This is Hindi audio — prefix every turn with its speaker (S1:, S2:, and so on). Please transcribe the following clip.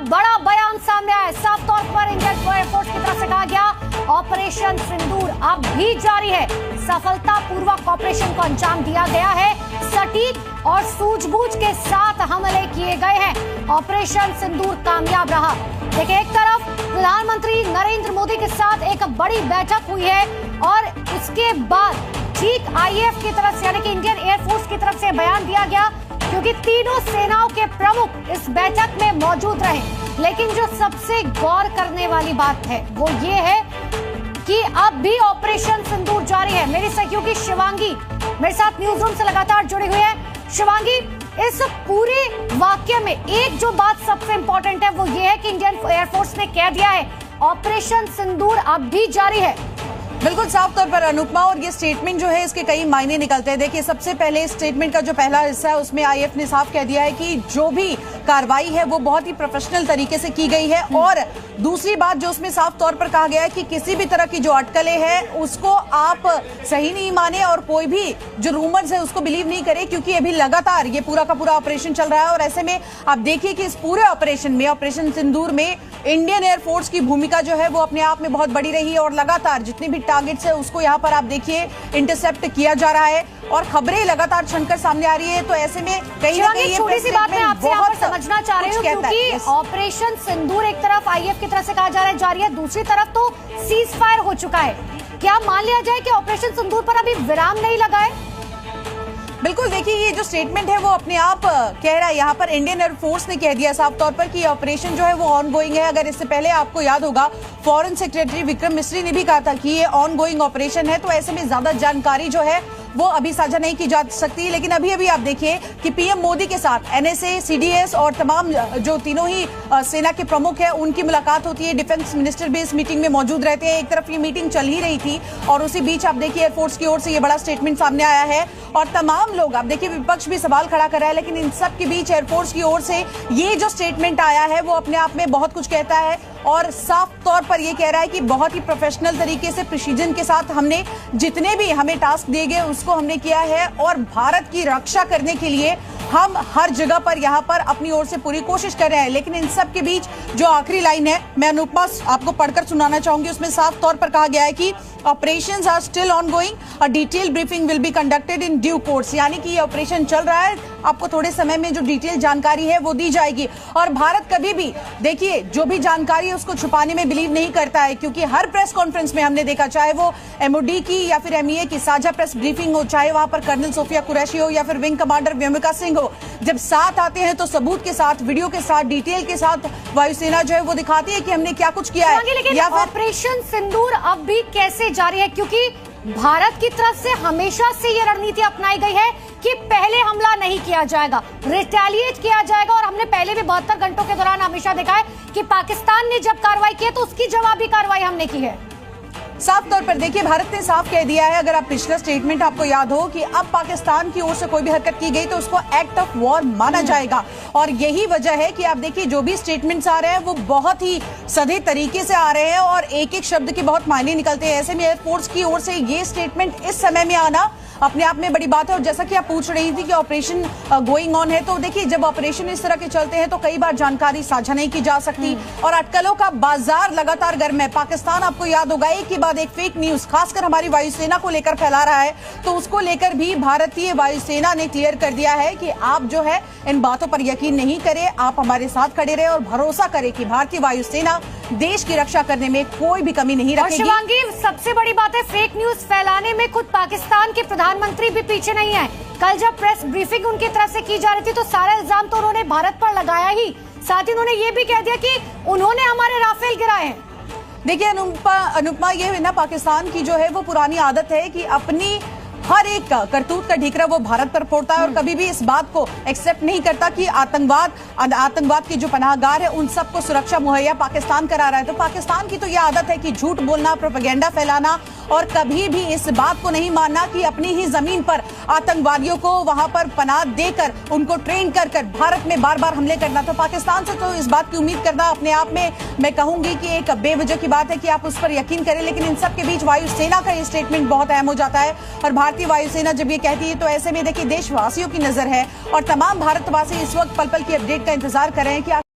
S1: बड़ा बयान सामने आया। साफ तौर पर इंडियन एयरफोर्स की तरफ से कहा गया ऑपरेशन सिंदूर अब भी जारी है। सफलतापूर्वक ऑपरेशन को अंजाम दिया गया है। सटीक और सूझबूझ के साथ हमले किए गए हैं। ऑपरेशन सिंदूर कामयाब रहा। देखिए, एक तरफ प्रधानमंत्री नरेंद्र मोदी के साथ एक बड़ी बैठक हुई है और उसके बाद ठीक आईएएफ की तरफ से यानी कि इंडियन एयरफोर्स की तरफ से बयान दिया गया, क्योंकि तीनों सेनाओं के प्रमुख इस बैठक में मौजूद रहे। लेकिन जो सबसे गौर करने वाली बात है वो ये है कि अब भी ऑपरेशन सिंदूर जारी है। मेरी सहयोगी शिवांगी मेरे साथ न्यूज रूम से लगातार जुड़ी हुई है। शिवांगी, इस पूरे वाक्य में एक जो बात सबसे इंपॉर्टेंट है वो ये है कि इंडियन एयरफोर्स ने कह दिया है ऑपरेशन सिंदूर अब भी जारी है।
S2: बिल्कुल साफ तौर पर अनुपमा, और ये स्टेटमेंट जो है इसके कई मायने निकलते हैं। देखिए, सबसे पहले स्टेटमेंट का जो पहला हिस्सा है उसमें आईएएफ ने साफ कह दिया है कि जो भी कार्रवाई है वो बहुत ही प्रोफेशनल तरीके से की गई है। और दूसरी बात जो उसमें साफ तौर पर कहा गया है कि किसी भी तरह की जो अटकलें हैं उसको आप सही नहीं माने और कोई भी जो रूमर्स है उसको बिलीव नहीं करे, क्योंकि अभी लगातार ये पूरा का पूरा ऑपरेशन चल रहा है। और ऐसे में आप देखिए कि इस पूरे ऑपरेशन में, ऑपरेशन सिंदूर में, इंडियन एयरफोर्स की भूमिका जो है वो अपने आप में बहुत बड़ी रही है और लगातार जितने भी टारगेट्स है उसको यहाँ पर आप देखिए इंटरसेप्ट किया जा रहा है और खबरें लगातार छनकर सामने आ रही है। तो ऐसे में कहीं ना कहीं
S1: छोटी सी बात मैं आपसे यहाँ पर समझना चाह रही हूँ, क्योंकि ऑपरेशन सिंदूर एक तरफ आईएएफ की तरफ से कहा जा रहा है जारी है, दूसरी तरफ तो सीज फायर हो चुका है। क्या मान लिया जाए कि ऑपरेशन सिंदूर पर अभी विराम नहीं लगा है?
S2: बिल्कुल, देखिए ये जो स्टेटमेंट है वो अपने आप कह रहा है, यहाँ पर इंडियन एयरफोर्स ने कह दिया साफ तौर पर कि ऑपरेशन जो है वो ऑन गोइंग है। अगर इससे पहले आपको याद होगा फॉरेन सेक्रेटरी विक्रम मिस्री ने भी कहा था कि ये ऑन गोइंग ऑपरेशन है, तो ऐसे में ज्यादा जानकारी जो है वो अभी साझा नहीं की जा सकती। लेकिन अभी अभी आप देखिए कि पीएम मोदी के साथ एनएसए, सीडीएस और तमाम जो तीनों ही सेना के प्रमुख हैं उनकी मुलाकात होती है। डिफेंस मिनिस्टर भी इस मीटिंग में मौजूद रहते हैं। एक तरफ ये मीटिंग चल ही रही थी और उसी बीच आप देखिए एयरफोर्स की ओर से ये बड़ा स्टेटमेंट सामने आया है और तमाम लोग, आप देखिए विपक्ष भी सवाल खड़ा कर रहा है, लेकिन इन सब के बीच एयरफोर्स की ओर से ये जो स्टेटमेंट आया है वो अपने आप में बहुत कुछ कहता है और साफ तौर पर ये कह रहा है कि बहुत ही प्रोफेशनल तरीके से प्रिसीजन के साथ हमने जितने भी हमें टास्क दिए गए उसको हमने किया है और भारत की रक्षा करने के लिए हम हर जगह पर यहाँ पर अपनी ओर से पूरी कोशिश कर रहे हैं। लेकिन इन सब के बीच जो आखिरी लाइन है मैं अनुपमा आपको पढ़कर सुनाना चाहूंगी। उसमें साफ तौर पर कहा गया है कि operations are still ongoing, a detail briefing will be conducted in due course, यानी कि ये ऑपरेशन चल रहा है, आपको थोड़े समय में जो डिटेल जानकारी है वो दी जाएगी। और भारत कभी भी देखिए जो भी जानकारी है उसको छुपाने में बिलीव नहीं करता है, क्योंकि हर प्रेस कॉन्फ्रेंस में हमने देखा, चाहे वो एमओडी की या फिर एमईए की साझा प्रेस ब्रीफिंग हो, चाहे वहां पर कर्नल सोफिया कुरैशी हो या फिर विंग कमांडर व्योमिका सिंह हो, जब साथ आते हैं तो सबूत के साथ, वीडियो के साथ, डिटेल के साथ वायुसेना जो है वो दिखाती है कि हमने क्या कुछ किया है।
S1: लेकिन ऑपरेशन सिंदूर अब भी कैसे जारी है, क्योंकि भारत की तरफ से हमेशा से ये रणनीति अपनाई गई है कि पहले हमला नहीं किया जाएगा, रिटेलिएट किया जाएगा। और हमने पहले भी 72 घंटों के दौरान हमेशा देखा है कि पाकिस्तान ने जब कार्रवाई की है तो उसकी जवाबी कार्रवाई हमने की है।
S2: साफ तौर पर देखिए भारत ने साफ कह दिया है, अगर आप पिछला स्टेटमेंट आपको याद हो कि अब पाकिस्तान की ओर से कोई भी हरकत की गई तो उसको एक्ट ऑफ वॉर माना जाएगा। और यही वजह है कि आप देखिए जो भी स्टेटमेंट्स आ रहे हैं वो बहुत ही सधे तरीके से आ रहे हैं और एक एक शब्द के बहुत मायने निकलते हैं। ऐसे में एयरफोर्स की ओर से ये स्टेटमेंट इस समय में आना अपने आप में बड़ी बात है। और जैसा कि आप पूछ रही थी कि ऑपरेशन गोइंग ऑन है, तो देखिए जब ऑपरेशन इस तरह के चलते हैं तो कई बार जानकारी साझा नहीं की जा सकती और अटकलों का बाजार लगातार गर्म है। पाकिस्तान आपको याद होगा एक के बाद एक फेक न्यूज खासकर हमारी वायुसेना को लेकर फैला रहा है, तो उसको लेकर भी भारतीय वायुसेना ने क्लियर कर दिया है कि आप जो है इन बातों पर यकीन नहीं करें, आप हमारे साथ खड़े रहे और भरोसा करें कि भारतीय वायुसेना देश की रक्षा करने में कोई भी कमी नहीं रखेगी।
S1: शिवांगी, सबसे बड़ी बात है फेक न्यूज फैलाने में खुद पाकिस्तान के प्रधानमंत्री भी पीछे नहीं है। कल जब प्रेस ब्रीफिंग उनकी तरफ से की जा रही थी तो सारा इल्जाम तो उन्होंने भारत पर लगाया ही, साथ ही उन्होंने ये भी कह दिया कि उन्होंने हमारे राफेल गिराए हैं।
S2: देखिए अनुपमा ये ना पाकिस्तान की जो है वो पुरानी आदत है कि अपनी हर एक करतूत का ढिकरा वो भारत पर फोड़ता है और कभी भी इस बात को एक्सेप्ट नहीं करता कि आतंकवाद के जो पनाहगार है उन सबको सुरक्षा मुहैया पाकिस्तान करा रहा है। तो पाकिस्तान की तो ये आदत है कि झूठ बोलना, प्रोपेगेंडा फैलाना और कभी भी इस बात को नहीं मानना कि अपनी ही जमीन पर आतंकवादियों को वहां पर पनाह देकर उनको ट्रेन कर भारत में बार बार हमले करना। तो पाकिस्तान से तो इस बात की उम्मीद करना अपने आप में मैं कहूंगी कि एक बेवजह की बात है कि आप उस पर यकीन करें। लेकिन इन सब के बीच वायुसेना का ये स्टेटमेंट बहुत अहम हो जाता है और भारतीय वायुसेना जब ये कहती है तो ऐसे में देखिए देशवासियों की नजर है और तमाम भारतवासी इस वक्त पल पल की अपडेट का इंतजार कर रहे हैं कि